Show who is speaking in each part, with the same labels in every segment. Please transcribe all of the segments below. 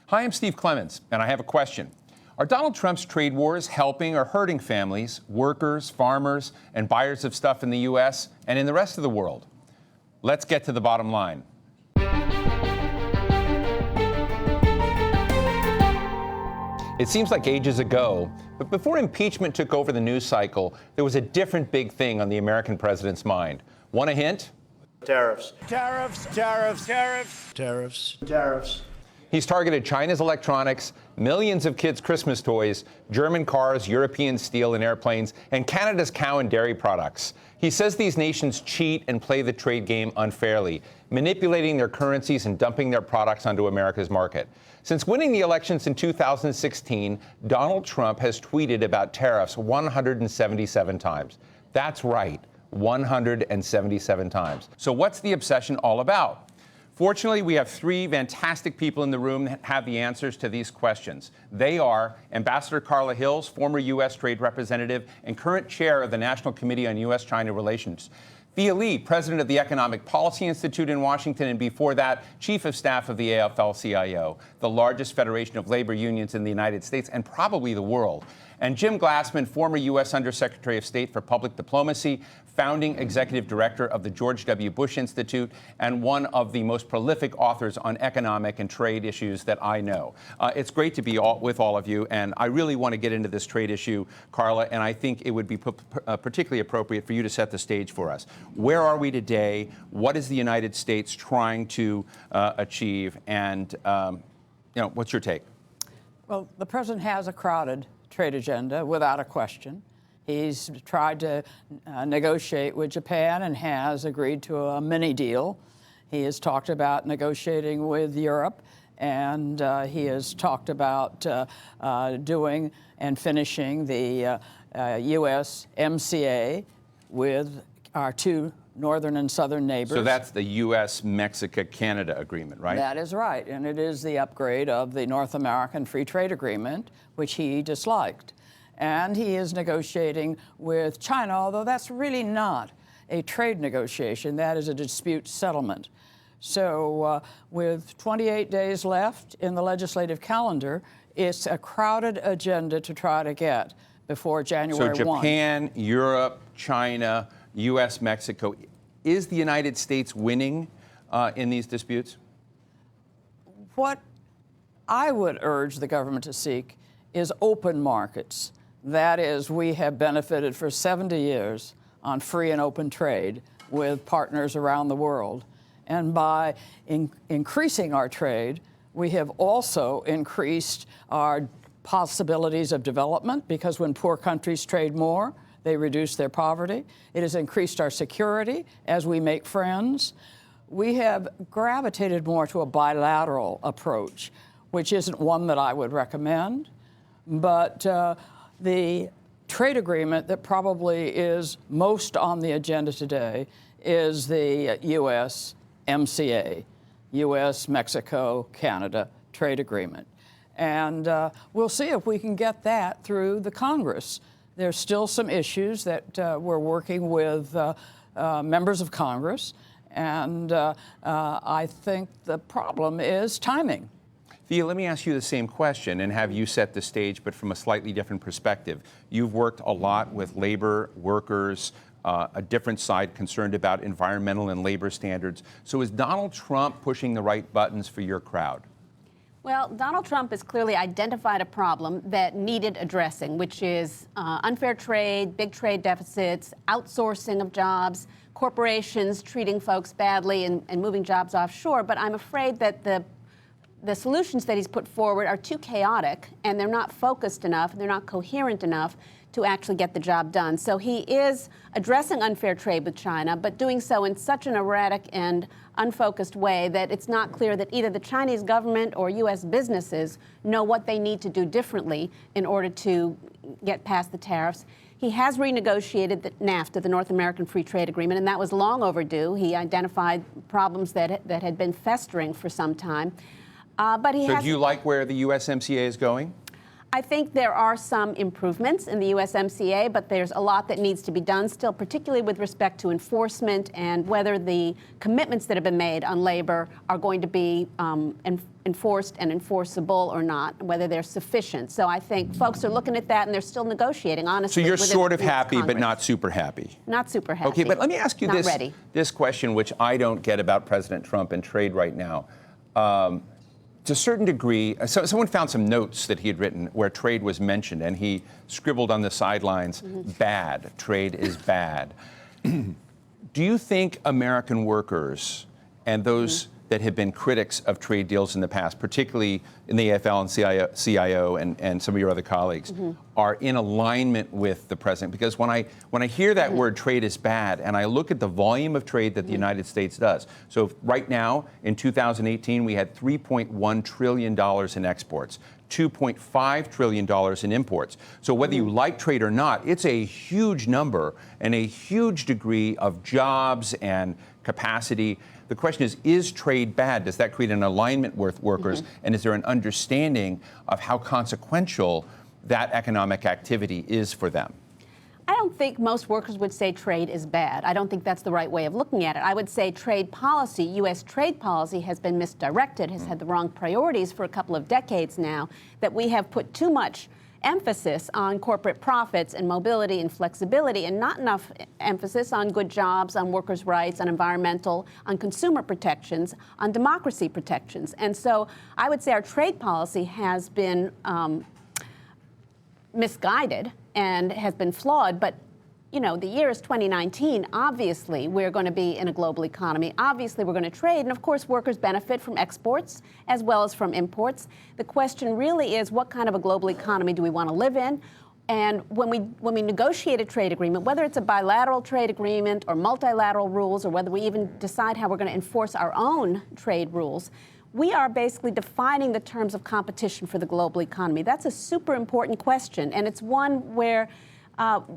Speaker 1: Hi, I'm Steve Clements, and I have a question. Are Donald Trump's trade wars helping or hurting families, workers, farmers, and buyers of stuff in the U.S. and in the rest of the world? Let's get to the bottom line. It seems like ages ago, but before impeachment took over the news cycle, there was a different big thing on the American president's mind. Want a hint?
Speaker 2: Tariffs.
Speaker 3: Tariffs, tariffs, tariffs, tariffs,
Speaker 2: Tariffs.
Speaker 1: He's targeted China's electronics, millions of kids' Christmas toys, German cars, European steel and airplanes, and Canada's cow and dairy products. He says these nations cheat and play the trade game unfairly, manipulating their currencies and dumping their products onto America's market. Since winning the elections in 2016, Donald Trump has tweeted about tariffs 177 times. That's right, 177 times. So what's the obsession all about? Fortunately, we have three fantastic people in the room that have the answers to these questions. They are Ambassador Carla Hills, former U.S. Trade Representative and current chair of the National Committee on U.S.-China Relations. Thea Lee, president of the Economic Policy Institute in Washington, and before that, chief of staff of the AFL-CIO, the largest federation of labor unions in the United States and probably the world. And Jim Glassman, former U.S. Undersecretary of State for Public Diplomacy, founding executive director of the George W. Bush Institute, and one of the most prolific authors on economic and trade issues that I know. It's great to be with all of you, and I really want to get into this trade issue, Carla, and I think it would be particularly appropriate for you to set the stage for us. Where are we today? What is the United States trying to achieve? And, what's your take?
Speaker 4: Well, the president has a crowded trade agenda, without a question. He's tried to negotiate with Japan and has agreed to a mini deal. He has talked about negotiating with Europe, and he has talked about doing and finishing the USMCA with our two northern and southern neighbors.
Speaker 1: So that's the U.S.-Mexico-Canada agreement, right?
Speaker 4: That is right, and it is the upgrade of the North American Free Trade Agreement, which he disliked. And he is negotiating with China, although that's really not a trade negotiation. That is a dispute settlement. So with 28 days left in the legislative calendar, it's a crowded agenda to try to get before January 1.
Speaker 1: So Japan, Europe, China, U.S., Mexico. Is the United States winning in these disputes?
Speaker 4: What I would urge the government to seek is open markets. That is, we have benefited for 70 years on free and open trade with partners around the world. And by increasing our trade, we have also increased our possibilities of development, because when poor countries trade more, they reduce their poverty. It has increased our security as we make friends. We have gravitated more to a bilateral approach, which isn't one that I would recommend. But the trade agreement that probably is most on the agenda today is the USMCA, U.S.-Mexico-Canada trade agreement. And we'll see if we can get that through the Congress. There's still some issues that we're working with members of Congress, and I think the problem is timing.
Speaker 1: Thea, let me ask you the same question and have you set the stage, but from a slightly different perspective. You've worked a lot with labor, workers, a different side concerned about environmental and labor standards. So is Donald Trump pushing the right buttons for your crowd?
Speaker 5: Well, Donald Trump has clearly identified a problem that needed addressing, which is unfair trade, big trade deficits, outsourcing of jobs, corporations treating folks badly and moving jobs offshore. But I'm afraid that the solutions that he's put forward are too chaotic, and they're not focused enough, they're not coherent enough to actually get the job done. So he is addressing unfair trade with China, but doing so in such an erratic and unfocused way that it's not clear that either the Chinese government or U.S. businesses know what they need to do differently in order to get past the tariffs. He has renegotiated the NAFTA, the North American Free Trade Agreement, and that was long overdue. He identified problems that had been festering for some time.
Speaker 1: So do you like where the USMCA is going?
Speaker 5: I think there are some improvements in the USMCA, but there's a lot that needs to be done still, particularly with respect to enforcement and whether the commitments that have been made on labor are going to be enforced and enforceable or not, whether they're sufficient. So I think folks are looking at that and they're still negotiating, honestly.
Speaker 1: So you're sort of
Speaker 5: with
Speaker 1: happy, but
Speaker 5: Congress.
Speaker 1: not super happy.
Speaker 5: Not super happy.
Speaker 1: Okay, but let me ask you
Speaker 5: Not ready.
Speaker 1: this question, which I don't get about President Trump and trade right now. To a certain degree, someone found some notes that he had written where trade was mentioned, and he scribbled on the sidelines, bad, trade is bad. Do you think American workers and those that have been critics of trade deals in the past, particularly in the AFL and CIO and some of your other colleagues, are in alignment with the president? Because when I hear that word trade is bad and I look at the volume of trade that the United States does, so right now in 2018 we had $3.1 trillion in exports, $2.5 trillion in imports. So whether you like trade or not, it's a huge number and a huge degree of jobs and capacity. The question is trade bad? Does that create an alignment with workers? And is there an understanding of how consequential that economic activity is for them?
Speaker 5: I don't think most workers would say trade is bad. I don't think that's the right way of looking at it. I would say trade policy, U.S. trade policy, has been misdirected, has had the wrong priorities for a couple of decades now, that we have put too much emphasis on corporate profits and mobility and flexibility, and not enough emphasis on good jobs, on workers' rights, on environmental, on consumer protections, on democracy protections. And so I would say our trade policy has been misguided and has been flawed, but you know, the year is 2019. Obviously, we're going to be in a global economy. Obviously, we're going to trade. And of course, workers benefit from exports as well as from imports. The question really is, what kind of a global economy do we want to live in? And when we negotiate a trade agreement, whether it's a bilateral trade agreement or multilateral rules, or whether we even decide how we're going to enforce our own trade rules, we are basically defining the terms of competition for the global economy. That's a super important question, and it's one where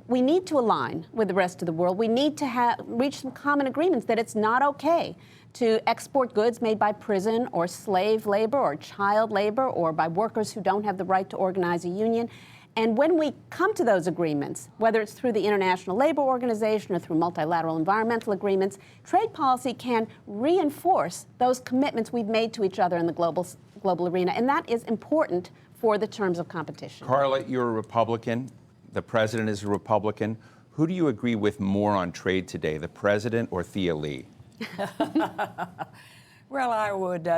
Speaker 5: we need to align with the rest of the world. We need to reach some common agreements that it's not okay to export goods made by prison or slave labor or child labor or by workers who don't have the right to organize a union. And when we come to those agreements, whether it's through the International Labor Organization or through multilateral environmental agreements, trade policy can reinforce those commitments we've made to each other in the global arena. And that is important for the terms of competition.
Speaker 1: Carla, you're a Republican. The president is a Republican. Who do you agree with more on trade today, the president or Thea Lee?
Speaker 4: Well, I would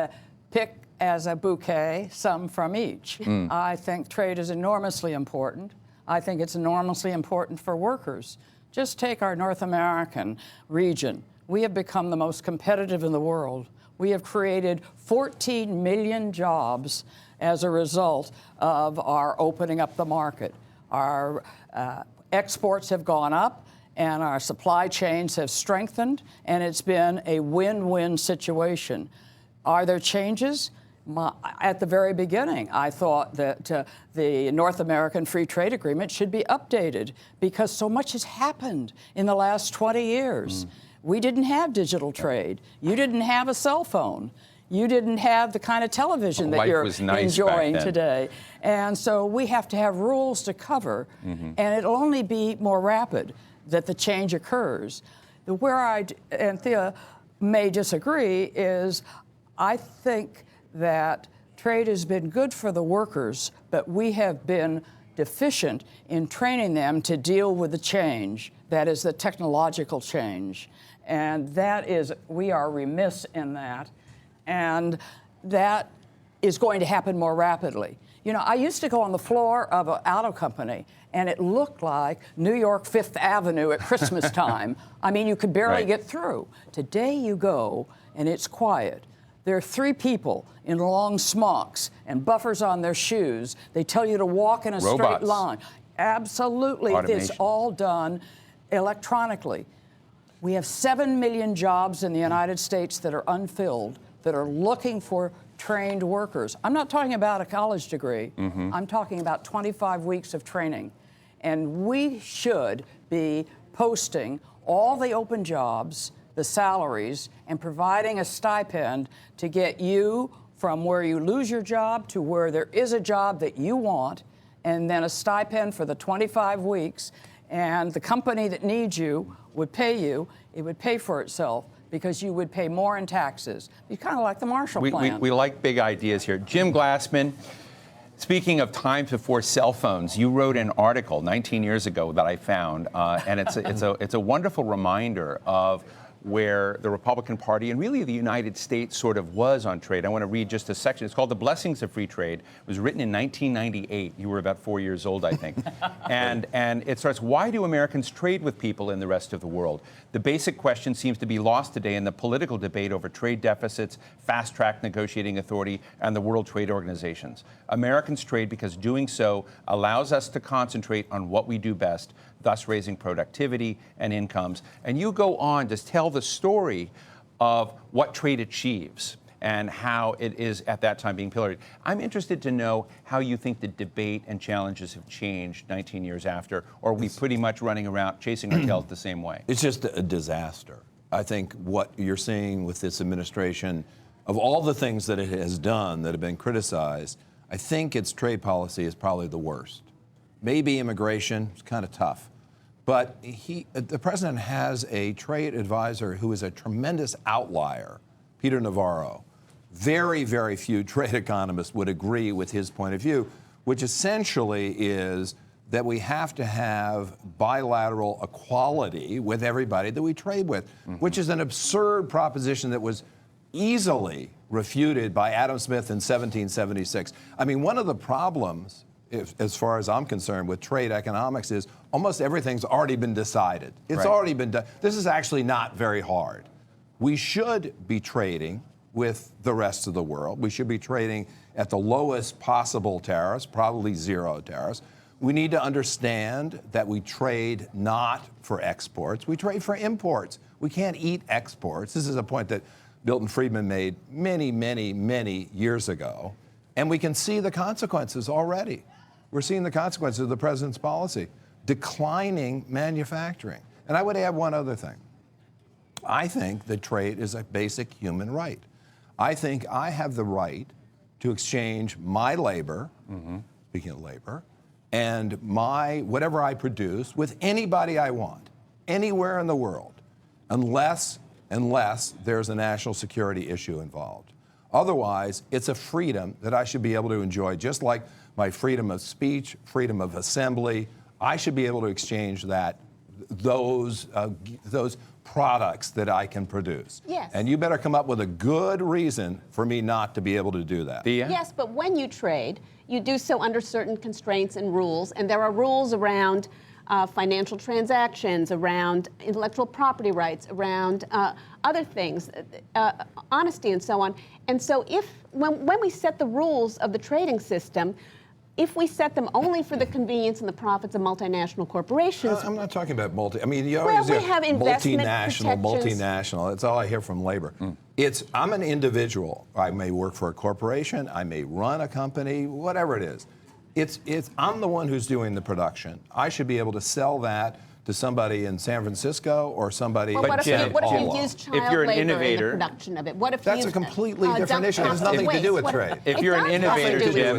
Speaker 4: pick as a bouquet some from each. I think trade is enormously important. I think it's enormously important for workers. Just take our North American region. We have become the most competitive in the world. We have created 14 million jobs as a result of our opening up the market. Our exports have gone up and our supply chains have strengthened, and it's been a win-win situation. Are there changes? At the very beginning, I thought that the North American Free Trade Agreement should be updated because so much has happened in the last 20 years. We didn't have digital trade. You didn't have a cell phone. You didn't have the kind of television that you're enjoying today. And so we have to have rules to cover, and it'll only be more rapid that the change occurs. Where I and Thea may disagree is I think that trade has been good for the workers, but we have been deficient in training them to deal with the change, that is the technological change. And that is, we are remiss in that. And that is going to happen more rapidly. You know, I used to go on the floor of an auto company, and it looked like New York Fifth Avenue at Christmas time. I mean, you could barely get through. Today you go, and it's quiet. There are 3 people in long smocks and buffers on their shoes. They tell you to walk in a straight line. Absolutely, it's all done electronically. We have 7 million jobs in the United States that are unfilled, that are looking for trained workers. I'm not talking about a college degree. I'm talking about 25 weeks of training. And we should be posting all the open jobs, the salaries, and providing a stipend to get you from where you lose your job to where there is a job that you want and then a stipend for the 25 weeks, and the company that needs you would pay you. It would pay for itself because you would pay more in taxes. It's kind of like the Marshall Plan.
Speaker 1: We like big ideas here. Jim Glassman, speaking of times before cell phones, you wrote an article 19 years ago that I found, and it's a wonderful reminder of where the Republican Party and really the United States sort of was on trade. I want to read just a section. It's called The Blessings of Free Trade. It was written in 1998. You were about 4 years old, I think. and it starts, why do Americans trade with people in the rest of the world? The basic question seems to be lost today in the political debate over trade deficits, fast-track negotiating authority, and the World Trade Organizations. Americans trade because doing so allows us to concentrate on what we do best, thus raising productivity and incomes. And you go on to tell the story of what trade achieves and how it is at that time being pilloried. I'm interested to know how you think the debate and challenges have changed 19 years after, or are we pretty much running around chasing our tails the same way?
Speaker 2: It's just a disaster. I think what you're seeing with this administration, of all the things that it has done that have been criticized, I think its trade policy is probably the worst. Maybe immigration is kind of tough. But the president has a trade advisor who is a tremendous outlier, Peter Navarro. Very, very few trade economists would agree with his point of view, which essentially is that we have to have bilateral equality with everybody that we trade with, which is an absurd proposition that was easily refuted by Adam Smith in 1776. I mean, one of the problems, as far as I'm concerned, with trade economics is almost everything's already been decided. It's already been done. This is actually not very hard. We should be trading with the rest of the world. We should be trading at the lowest possible tariffs, probably zero tariffs. We need to understand that we trade not for exports. We trade for imports. We can't eat exports. This is a point that Milton Friedman made many, many, many years ago. And we can see the consequences already. We're seeing the consequences of the president's policy, declining manufacturing. And I would add one other thing. I think that trade is a basic human right. I think I have the right to exchange my labor, speaking of labor, and my whatever I produce with anybody I want, anywhere in the world, unless there's a national security issue involved. Otherwise, it's a freedom that I should be able to enjoy, just like my freedom of speech, freedom of assembly. I should be able to exchange those products that I can produce.
Speaker 5: Yes.
Speaker 2: And you better come up with a good reason for me not to be able to do that.
Speaker 1: Thea?
Speaker 5: Yes, but when you trade, you do so under certain constraints and rules, and there are rules around financial transactions, around intellectual property rights, around other things, honesty and so on. And so when we set the rules of the trading system, if we set them only for the convenience and the profits of multinational corporations.
Speaker 2: I'm not talking about you
Speaker 5: well,
Speaker 2: always
Speaker 5: we
Speaker 2: hear
Speaker 5: have investment
Speaker 2: multinational. That's all I hear from labor. I'm an individual. I may work for a corporation. I may run a company, whatever it is. I'm the one who's doing the production. I should be able to sell that to somebody in San Francisco or somebody
Speaker 5: well,
Speaker 2: in
Speaker 5: what if you use
Speaker 1: if
Speaker 5: child
Speaker 1: you're an
Speaker 5: labor
Speaker 1: innovator,
Speaker 5: in the production of it? What if
Speaker 2: that's
Speaker 5: you
Speaker 2: a completely different issue. It has nothing to do with trade.
Speaker 1: If you're an innovator, Jim,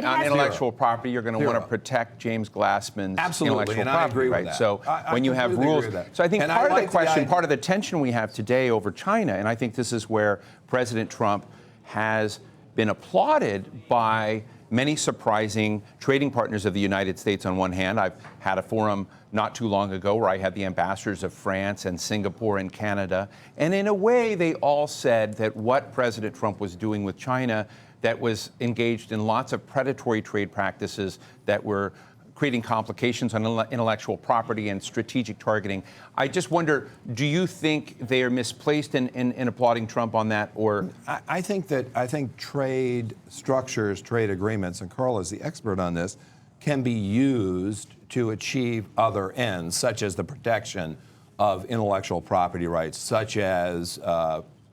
Speaker 1: on intellectual property, you're going to want to protect James Glassman's intellectual property,
Speaker 2: I agree with
Speaker 1: right?
Speaker 2: that.
Speaker 1: So when you have rules, so I think part of the question, part of the tension we have today over China, and I think this is where President Trump has been applauded by many surprising trading partners of the United States on one hand. I've had a forum not too long ago where I had the ambassadors of France and Singapore and Canada. And in a way, they all said that what President Trump was doing with China that was engaged in lots of predatory trade practices that were creating complications on intellectual property and strategic targeting. I just wonder, do you think they are misplaced in applauding Trump on that, or?
Speaker 2: I think trade structures, trade agreements, and Carl is the expert on this, can be used to achieve other ends, such as the protection of intellectual property rights, such as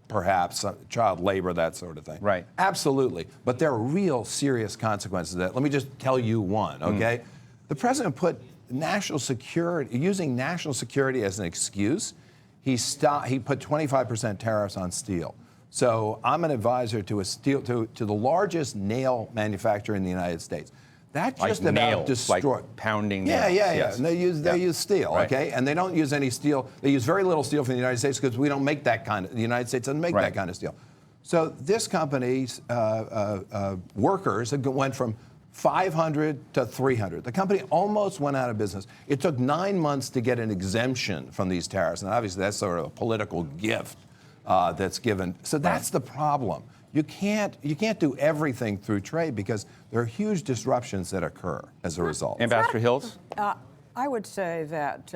Speaker 2: perhaps child labor, that sort of thing.
Speaker 1: Right.
Speaker 2: Absolutely. But there are real serious consequences of that. Let me just tell you one, okay? The president put national security, using national security as an excuse, he put 25% tariffs on steel. So I'm an advisor to the largest nail manufacturer in the United States. That's
Speaker 1: like
Speaker 2: just about
Speaker 1: nails,
Speaker 2: destroy.
Speaker 1: like pounding
Speaker 2: Yeah,
Speaker 1: nails.
Speaker 2: yeah.
Speaker 1: Yes.
Speaker 2: And they use steel,
Speaker 1: Right.
Speaker 2: okay? And they don't use any steel. They use very little steel from the United States because we don't make that kind of. The United States doesn't make
Speaker 1: Right.
Speaker 2: that kind of steel. So this company's workers went from 500 to 300. The company almost went out of business. It took 9 months to get an exemption from these tariffs, and obviously that's sort of a political gift that's given. So that's the problem. You can't do everything through trade because there are huge disruptions that occur as a result.
Speaker 1: Ambassador Hills?
Speaker 4: I would say that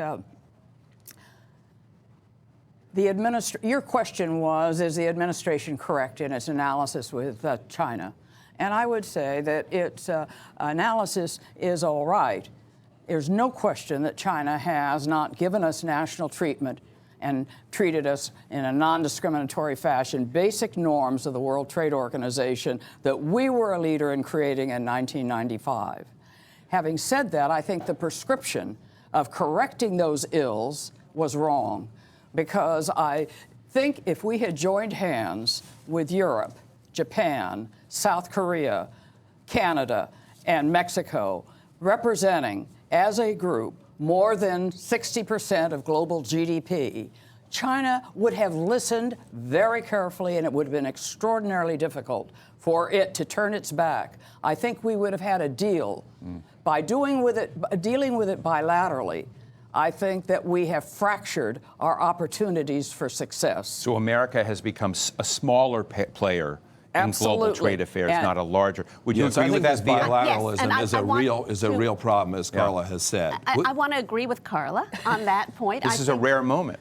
Speaker 4: your question was, is the administration correct in its analysis with China? And I would say that its analysis is all right. There's no question that China has not given us national treatment and treated us in a non-discriminatory fashion, basic norms of the World Trade Organization that we were a leader in creating in 1995. Having said that, I think the prescription of correcting those ills was wrong, because I think if we had joined hands with Europe, Japan, South Korea, Canada, and Mexico, representing as a group more than 60% of global GDP, China would have listened very carefully, and it would have been extraordinarily difficult for it to turn its back. I think we would have had a deal. By dealing with it bilaterally, I think that we have fractured our opportunities for success.
Speaker 1: So America has become a smaller player in global trade affairs, not a larger. Would you agree with that, Thea?
Speaker 2: Bilateralism
Speaker 5: Yes,
Speaker 2: is a real problem, as Carla has said.
Speaker 5: I want to agree with Carla on that point.
Speaker 1: This is a rare moment.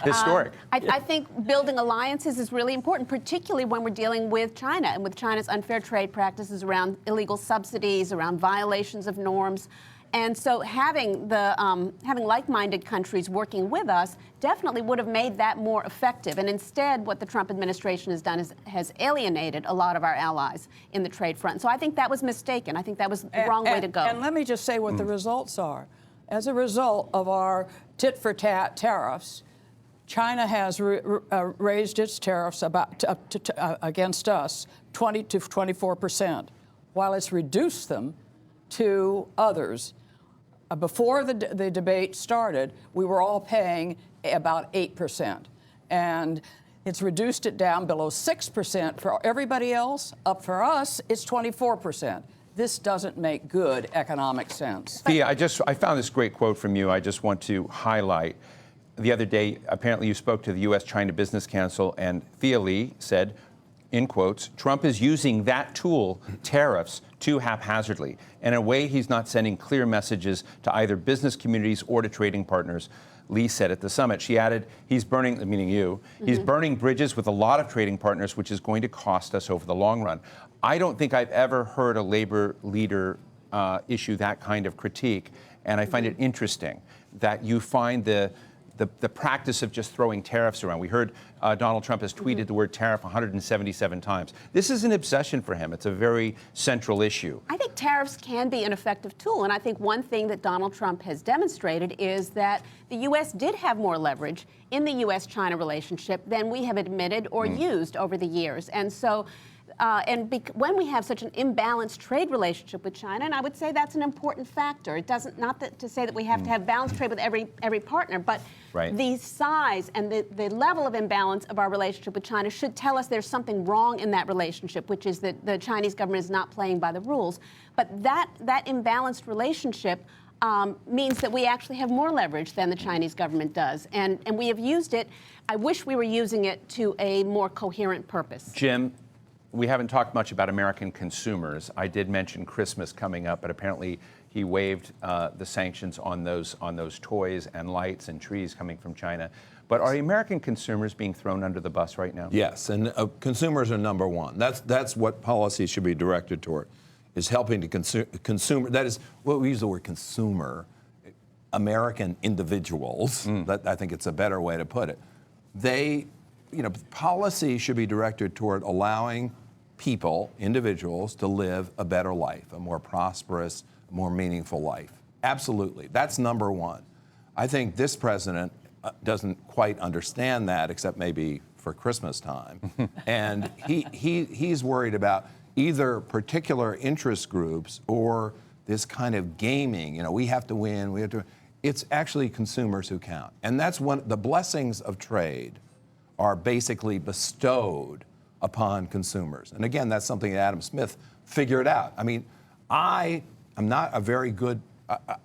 Speaker 1: Historic.
Speaker 5: I think building alliances is really important, particularly when we're dealing with China and with China's unfair trade practices around illegal subsidies, around violations of norms. And so having like-minded countries working with us definitely would have made that more effective. And instead, what the Trump administration has done has alienated a lot of our allies in the trade front. So I think that was mistaken. I think that was the wrong way to go.
Speaker 4: And let me just say what the results are. As a result of our tit-for-tat tariffs, China has raised its tariffs against us 20 to 24%, while it's reduced them to others. Before the debate started, we were all paying about 8%. And it's reduced it down below 6% for everybody else. Up for us, it's 24%. This doesn't make good economic sense.
Speaker 1: Thea, I found this great quote from you I just want to highlight. The other day, apparently you spoke to the U.S.-China Business Council, and Thea Lee said, in quotes, Trump is using that tool, tariffs, too haphazardly. In a way, he's not sending clear messages to either business communities or to trading partners. Lee said at the summit. She added, he's burning, meaning you, he's burning bridges with a lot of trading partners, which is going to cost us over the long run. I don't think I've ever heard a labor leader issue that kind of critique, and I find it interesting that you find the practice of just throwing tariffs around. We heard Donald Trump has tweeted the word tariff 177 times. This is an obsession for him. It's a very central issue.
Speaker 5: I think tariffs can be an effective tool, and I think one thing that Donald Trump has demonstrated is that the U.S. did have more leverage in the U.S.-China relationship than we have admitted or used over the years. And so when we have such an imbalanced trade relationship with China, and I would say that's an important factor. It doesn't, to say that we have to have balanced trade with every partner, but the size and the level of imbalance of our relationship with China should tell us there's something wrong in that relationship, which is that the Chinese government is not playing by the rules. But that imbalanced relationship means that we actually have more leverage than the Chinese government does. And we have used it. I wish we were using it to a more coherent purpose.
Speaker 1: Jim, we haven't talked much about American consumers. I did mention Christmas coming up, but apparently he waived the sanctions on those toys and lights and trees coming from China. But are American consumers being thrown under the bus right now?
Speaker 2: Yes, and consumers are number one. That's what policy should be directed toward, is helping to consumer. That is, well, we use the word consumer, American individuals. I think it's a better way to put it. Policy should be directed toward allowing people, individuals, to live a better life, a more prosperous, more meaningful life. Absolutely. That's number one. I think this president doesn't quite understand that, except maybe for Christmas time. And he's worried about either particular interest groups or this kind of gaming. You know, we have to win, we have to. It's actually consumers who count. And that's one, the blessings of trade are basically bestowed upon consumers. And again, that's something that Adam Smith figured out. I mean, I am not a very good,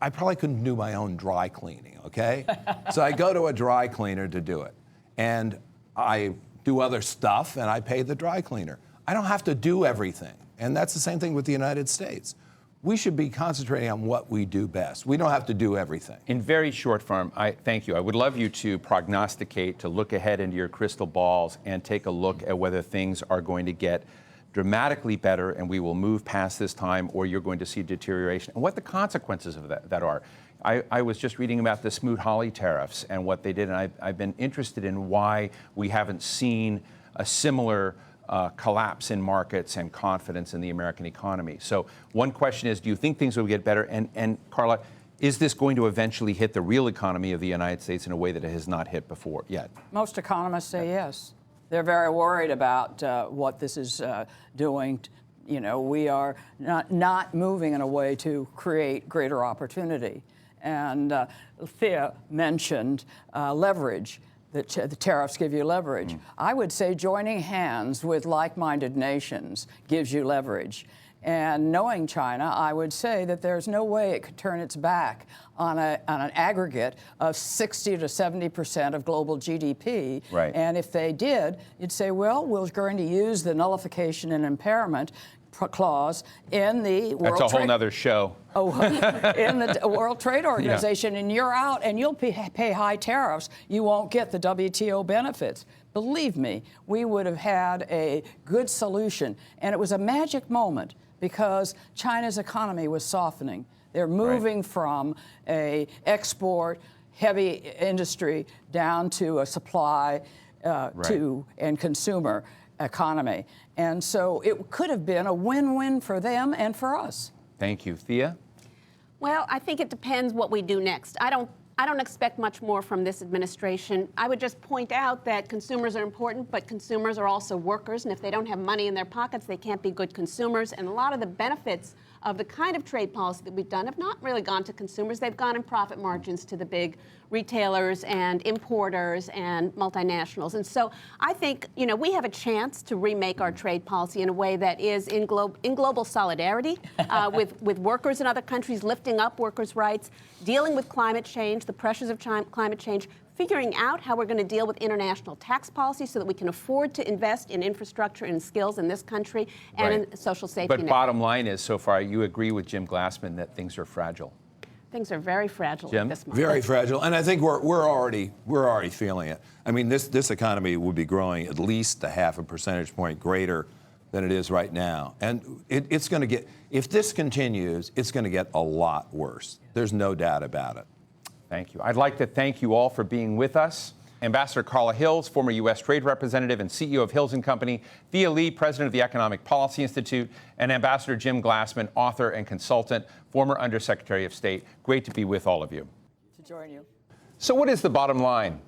Speaker 2: I probably couldn't do my own dry cleaning, okay? So I go to a dry cleaner to do it. And I do other stuff and I pay the dry cleaner. I don't have to do everything. And that's the same thing with the United States. We should be concentrating on what we do best. We don't have to do everything.
Speaker 1: In very short form, thank you. I would love you to prognosticate, to look ahead into your crystal balls and take a look at whether things are going to get dramatically better and we will move past this time, or you're going to see deterioration, and what the consequences of that are. I was just reading about the Smoot-Hawley tariffs and what they did, and I've been interested in why we haven't seen a similar collapse in markets and confidence in the American economy. So one question is, do you think things will get better? And Carla, is this going to eventually hit the real economy of the United States in a way that it has not hit before yet?
Speaker 4: Most economists say yes. They're very worried about what this is doing. You know, we are not moving in a way to create greater opportunity. And Thea mentioned leverage. The tariffs give you leverage. I would say joining hands with like-minded nations gives you leverage. And knowing China, I would say that there's no way it could turn its back on an aggregate of 60 to 70% of global GDP.
Speaker 1: Right.
Speaker 4: And if they did, you'd say, well, we're going to use the nullification and impairment clause in the World
Speaker 1: That's a whole nother show.
Speaker 4: In the World Trade Organization, and you're out and you'll pay high tariffs. You won't get the WTO benefits. Believe me, we would have had a good solution. And it was a magic moment because China's economy was softening. They're moving from a export heavy industry down to a supply to and consumer economy. And so it could have been a win-win for them and for us.
Speaker 1: Thank you. Thea?
Speaker 5: Well, I think it depends what we do next. I don't expect much more from this administration. I would just point out that consumers are important, but consumers are also workers, and if they don't have money in their pockets, they can't be good consumers. And a lot of the benefits of the kind of trade policy that we've done have not really gone to consumers. They've gone in profit margins to the big retailers and importers and multinationals. And so I think, you know, we have a chance to remake our trade policy in a way that is in global solidarity with workers in other countries, lifting up workers' rights, dealing with climate change, the pressures of climate change, figuring out how we're going to deal with international tax policy so that we can afford to invest in infrastructure and skills in this country and in social safety net.
Speaker 1: But bottom line is, so far, you agree with Jim Glassman that things are fragile.
Speaker 5: Things are very fragile
Speaker 1: Jim?
Speaker 5: at this moment.
Speaker 2: Very fragile, and I think we're already feeling it. I mean, this economy would be growing at least a half a percentage point greater than it is right now, and it's going to get. If this continues, it's going to get a lot worse. There's no doubt about it.
Speaker 1: Thank you. I'd like to thank you all for being with us. Ambassador Carla Hills, former U.S. Trade Representative and CEO of Hills & Company, Thea Lee, President of the Economic Policy Institute, and Ambassador Jim Glassman, author and consultant, former Undersecretary of State. Great to be with all of you.
Speaker 4: To join you.
Speaker 1: So what is the bottom line?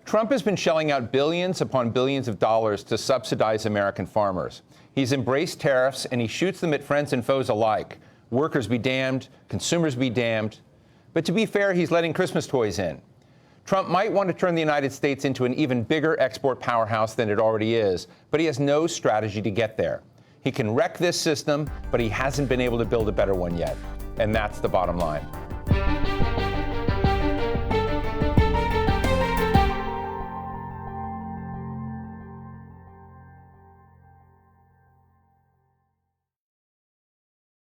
Speaker 1: Trump has been shelling out billions upon billions of dollars to subsidize American farmers. He's embraced tariffs, and he shoots them at friends and foes alike. Workers be damned, consumers be damned. But to be fair, he's letting Christmas toys in. Trump might want to turn the United States into an even bigger export powerhouse than it already is, but he has no strategy to get there. He can wreck this system, but he hasn't been able to build a better one yet. And that's the bottom line.